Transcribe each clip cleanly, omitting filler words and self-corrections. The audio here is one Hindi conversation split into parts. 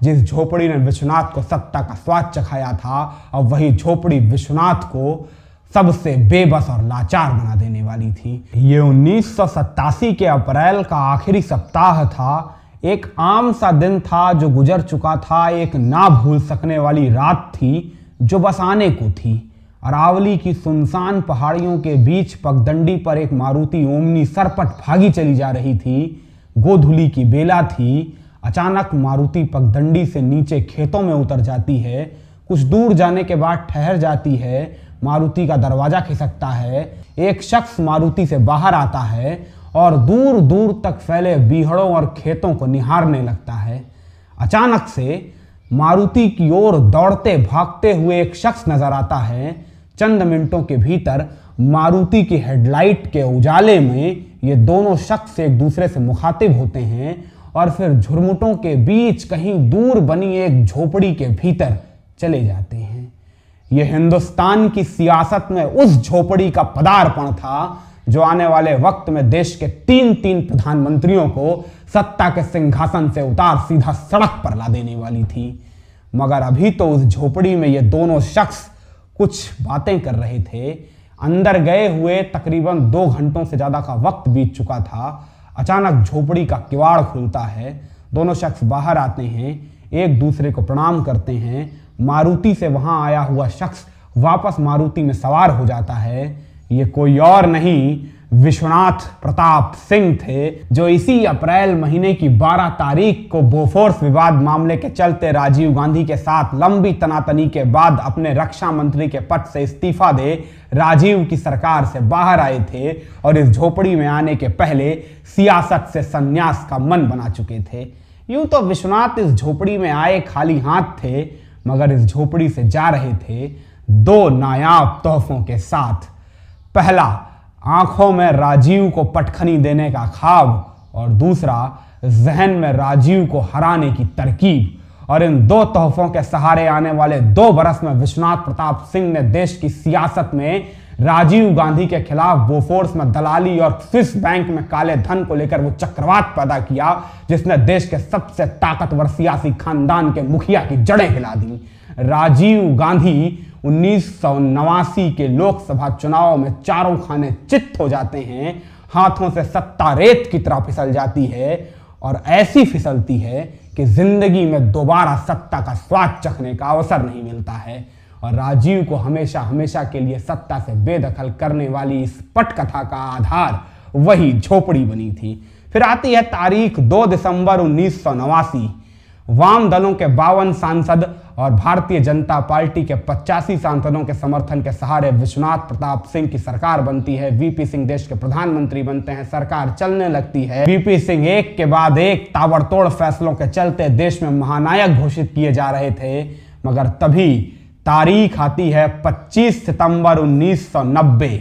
जिस झोपड़ी ने विश्वनाथ को सत्ता का स्वाद चखाया था, अब वही झोपड़ी विश्वनाथ को सबसे बेबस और लाचार बना देने वाली थी। ये 1987 के अप्रैल का आखिरी सप्ताह था। एक आम सा दिन था जो गुजर चुका था, एक ना भूल सकने वाली रात थी जो बस आने को थी। अरावली की सुनसान पहाड़ियों के बीच पगडंडी पर एक मारुति ओमनी सरपट भागी चली जा रही थी। गोधुली की बेला थी। अचानक मारुति पगडंडी से नीचे खेतों में उतर जाती है। कुछ दूर जाने के बाद ठहर जाती है। मारुति का दरवाजा खिसकता है। एक शख्स मारुति से बाहर आता है और दूर दूर तक फैले बीहड़ों और खेतों को निहारने लगता है। अचानक से मारुति की ओर दौड़ते भागते हुए एक शख्स नजर आता है। चंद मिनटों के भीतर मारुति की हेडलाइट के उजाले में ये दोनों शख्स एक दूसरे से मुखातिब होते हैं और फिर झुरमुटों के बीच कहीं दूर बनी एक झोपड़ी के भीतर चले जाते हैं। यह हिंदुस्तान की सियासत में उस झोपड़ी का पदार्पण था जो आने वाले वक्त में देश के तीन प्रधानमंत्रियों को सत्ता के सिंहासन से उतार सीधा सड़क पर ला देने वाली थी। मगर अभी तो उस झोपड़ी में ये दोनों शख्स कुछ बातें कर रहे थे। अंदर गए हुए तकरीबन 2 घंटों से ज्यादा का वक्त बीत चुका था। अचानक झोपड़ी का किवाड़ खुलता है। दोनों शख्स बाहर आते हैं, एक दूसरे को प्रणाम करते हैं। मारुति से वहां आया हुआ शख्स वापस मारुति में सवार हो जाता है। ये कोई और नहीं, विश्वनाथ प्रताप सिंह थे, जो इसी अप्रैल महीने की 12 तारीख को बोफोर्स विवाद मामले के चलते राजीव गांधी के साथ लंबी तनातनी के बाद अपने रक्षा मंत्री के पद से इस्तीफा दे राजीव की सरकार से बाहर आए थे और इस झोपड़ी में आने के पहले सियासत से संन्यास का मन बना चुके थे। यूं तो विश्वनाथ इस झोपड़ी में आए खाली हाथ थे, मगर इस झोपड़ी से जा रहे थे 2 नायाब तोहफों के साथ। पहला, आंखों में राजीव को पटखनी देने का ख्वाब और दूसरा, जहन में राजीव को हराने की तरकीब। और इन 2 तोहफों के सहारे आने वाले 2 बरस में विश्वनाथ प्रताप सिंह ने देश की सियासत में राजीव गांधी के खिलाफ बोफोर्स में दलाली और स्विस बैंक में काले धन को लेकर वो चक्रवात पैदा किया जिसने देश के सबसे ताकतवर सियासी खानदान के मुखिया की जड़ें हिला दी। राजीव गांधी 1989 के लोकसभा चुनाव में चारों खाने चित्त हो जाते हैं। हाथों से सत्ता रेत की तरह फिसल जाती है और ऐसी फिसलती है कि जिंदगी में दोबारा सत्ता का स्वाद चखने का अवसर नहीं मिलता है। और राजीव को हमेशा हमेशा के लिए सत्ता से बेदखल करने वाली इस पटकथा का आधार वही झोपड़ी बनी थी। फिर आती है तारीख 2 दिसंबर 1989। वाम दलों के 52 सांसद और भारतीय जनता पार्टी के 85 सांसदों के समर्थन के सहारे विश्वनाथ प्रताप सिंह की सरकार बनती है। वीपी सिंह देश के प्रधानमंत्री बनते हैं। सरकार चलने लगती है। वीपी सिंह एक के बाद एक ताबड़तोड़ फैसलों के चलते देश में महानायक घोषित किए जा रहे थे। मगर तभी तारीख आती है 25 सितंबर 1990।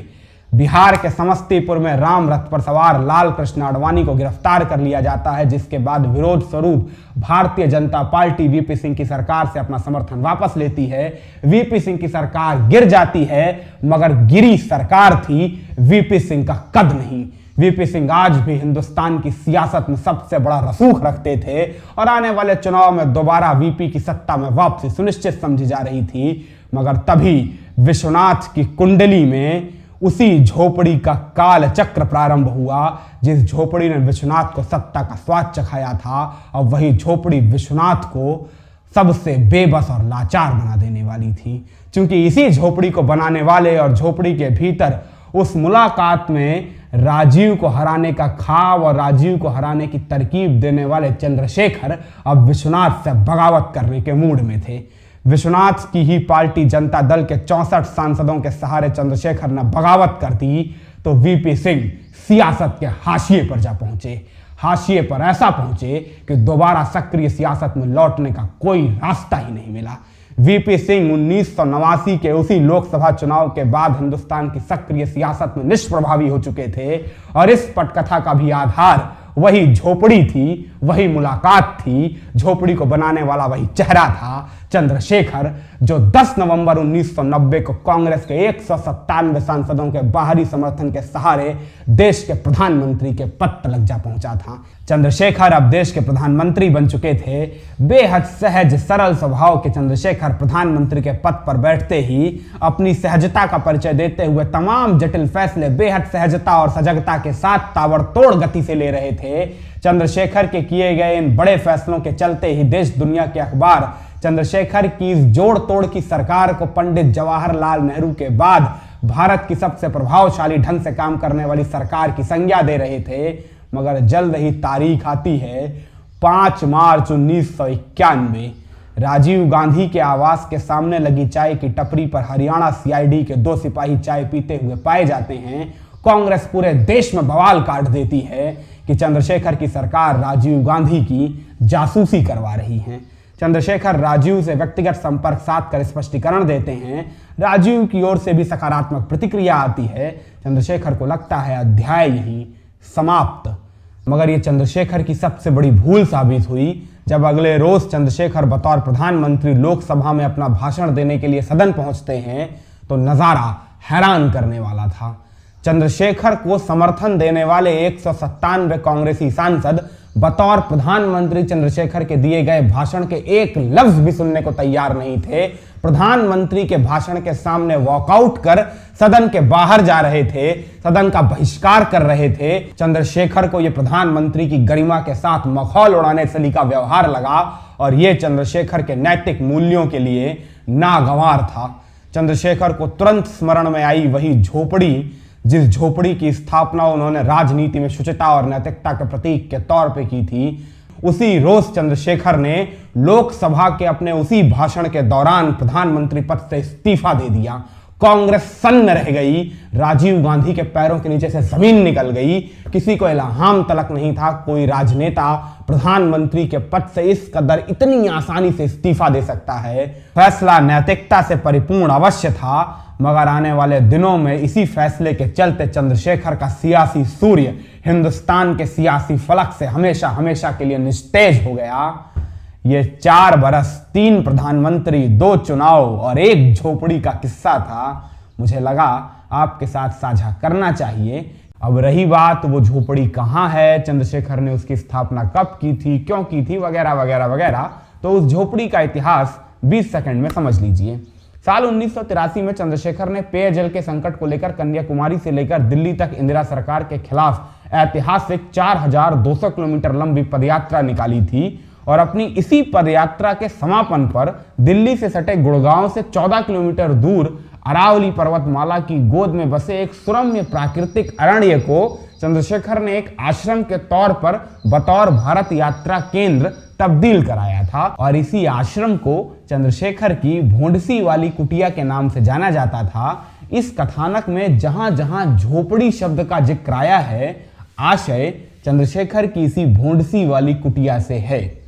बिहार के समस्तीपुर में राम रथ पर सवार लाल कृष्ण आडवाणी को गिरफ्तार कर लिया जाता है, जिसके बाद विरोध स्वरूप भारतीय जनता पार्टी वीपी सिंह की सरकार से अपना समर्थन वापस लेती है। वीपी सिंह की सरकार गिर जाती है, मगर गिरी सरकार थी, वीपी सिंह का कद नहीं। वीपी सिंह आज भी हिंदुस्तान की सियासत में सबसे बड़ा रसूख रखते थे और आने वाले चुनाव में दोबारा वीपी की सत्ता में वापसी सुनिश्चित समझी जा रही थी। मगर तभी विश्वनाथ की कुंडली में उसी झोपड़ी का काल चक्र प्रारंभ हुआ जिस झोपड़ी ने विश्वनाथ को सत्ता का स्वाद चखाया था। अब वही झोपड़ी विश्वनाथ को सबसे बेबस और लाचार बना देने वाली थी, क्योंकि इसी झोपड़ी को बनाने वाले और झोपड़ी के भीतर उस मुलाकात में राजीव को हराने का ख्वाब और राजीव को हराने की तरकीब देने वाले चंद्रशेखर अब विश्वनाथ से बगावत करने के मूड में थे। विश्वनाथ की ही पार्टी जनता दल के 64 सांसदों के सहारे चंद्रशेखर ने बगावत कर दी तो वीपी सिंह सियासत के हाशिए पर जा पहुंचे। हाशिए पर ऐसा पहुंचे कि दोबारा सक्रिय सियासत में लौटने का कोई रास्ता ही नहीं मिला। वीपी सिंह 1989 के उसी लोकसभा चुनाव के बाद हिंदुस्तान की सक्रिय सियासत में निष्प्रभावी हो चुके थे और इस पटकथा का भी आधार वही झोपड़ी थी, वही मुलाकात थी, झोपड़ी को बनाने वाला वही चेहरा था, चंद्रशेखर, जो 10 नवंबर 1990 को कांग्रेस के 197 सांसदों के बाहरी समर्थन के सहारे देश के प्रधानमंत्री के पद पर लग जा पहुंचा था। चंद्रशेखर अब देश के प्रधानमंत्री बन चुके थे। बेहद सहज सरल स्वभाव के चंद्रशेखर प्रधानमंत्री के पद पर बैठते ही अपनी सहजता का परिचय देते हुए तमाम जटिल फैसले बेहद सहजता और सजगता के साथ ताबड़तोड़ गति से ले रहे थे। चंद्रशेखर के किए गए इन बड़े फैसलों के चलते ही देश दुनिया के अखबार चंद्रशेखर की इस जोड़ तोड़ की सरकार को पंडित जवाहरलाल नेहरू के बाद भारत की सबसे प्रभावशाली ढंग से काम करने वाली सरकार की संज्ञा दे रहे थे। मगर जल्द ही तारीख आती है 5 मार्च 1991। राजीव गांधी के आवास के सामने लगी चाय की टपरी पर हरियाणा सीआईडी के 2 सिपाही चाय पीते हुए पाए जाते हैं। कांग्रेस पूरे देश में बवाल काट देती है कि चंद्रशेखर की सरकार राजीव गांधी की जासूसी करवा रही है। चंद्रशेखर राजीव से व्यक्तिगत संपर्क साध कर स्पष्टीकरण देते हैं। राजीव की ओर से भी सकारात्मक प्रतिक्रिया आती है। चंद्रशेखर को लगता है अध्याय यहीं समाप्त। मगर यह चंद्रशेखर की सबसे बड़ी भूल साबित हुई जब अगले रोज चंद्रशेखर बतौर प्रधानमंत्री लोकसभा में अपना भाषण देने के लिए सदन पहुंचते हैं तो नजारा हैरान करने वाला था। चंद्रशेखर को समर्थन देने वाले 197 कांग्रेसी सांसद बतौर प्रधानमंत्री चंद्रशेखर के दिए गए भाषण के एक लफ्ज भी सुनने को तैयार नहीं थे। प्रधानमंत्री के भाषण के सामने वॉकआउट कर सदन के बाहर जा रहे थे, सदन का बहिष्कार कर रहे थे। चंद्रशेखर को यह प्रधानमंत्री की गरिमा के साथ मखौल उड़ाने से का व्यवहार लगा और यह चंद्रशेखर के नैतिक मूल्यों के लिए नागवार था। चंद्रशेखर को तुरंत स्मरण में आई वही झोपड़ी, जिस झोपड़ी की स्थापना उन्होंने राजनीति में शुचिता और नैतिकता के प्रतीक के तौर पे की थी। उसी रोज चंद्रशेखर ने लोकसभा के अपने उसी भाषण के दौरान प्रधानमंत्री पद से इस्तीफा दे दिया। कांग्रेस सन्न रह गई। राजीव गांधी के पैरों के नीचे से जमीन निकल गई। किसी को इल्हाम तलक नहीं था कोई राजनेता प्रधानमंत्री के पद से इस कदर इतनी आसानी से इस्तीफा दे सकता है। फैसला नैतिकता से परिपूर्ण अवश्य था, मगर आने वाले दिनों में इसी फैसले के चलते चंद्रशेखर का सियासी सूर्य हिंदुस्तान के सियासी फलक से हमेशा हमेशा के लिए निस्तेज हो गया। ये 4 बरस, 3 प्रधानमंत्री, 2 चुनाव और 1 झोपड़ी का किस्सा था। मुझे लगा आपके साथ साझा करना चाहिए। अब रही बात वो झोपड़ी कहाँ है, चंद्रशेखर ने उसकी स्थापना कब की थी, क्यों की थी, वगैरह वगैरह वगैरह, तो उस झोपड़ी का इतिहास 20 सेकंड में समझ लीजिए। साल 1983 में चंद्रशेखर ने पेयजल के संकट को लेकर कन्याकुमारी से लेकर दिल्ली तक इंदिरा सरकार के खिलाफ ऐतिहासिक 4200 किलोमीटर लंबी पदयात्रा निकाली थी और अपनी इसी पदयात्रा के समापन पर दिल्ली से सटे गुड़गांव से 14 किलोमीटर दूर अरावली पर्वतमाला की गोद में बसे एक सुरम्य प्राकृतिक अरण्य को चंद्रशेखर ने एक आश्रम के तौर पर बतौर भारत यात्रा केंद्र तब्दील कराया था और इसी आश्रम को चंद्रशेखर की भोंडसी वाली कुटिया के नाम से जाना जाता था। इस कथानक में जहां जहां झोपड़ी शब्द का जिक्र आया है, आशय चंद्रशेखर की इसी भोंडसी वाली कुटिया से है।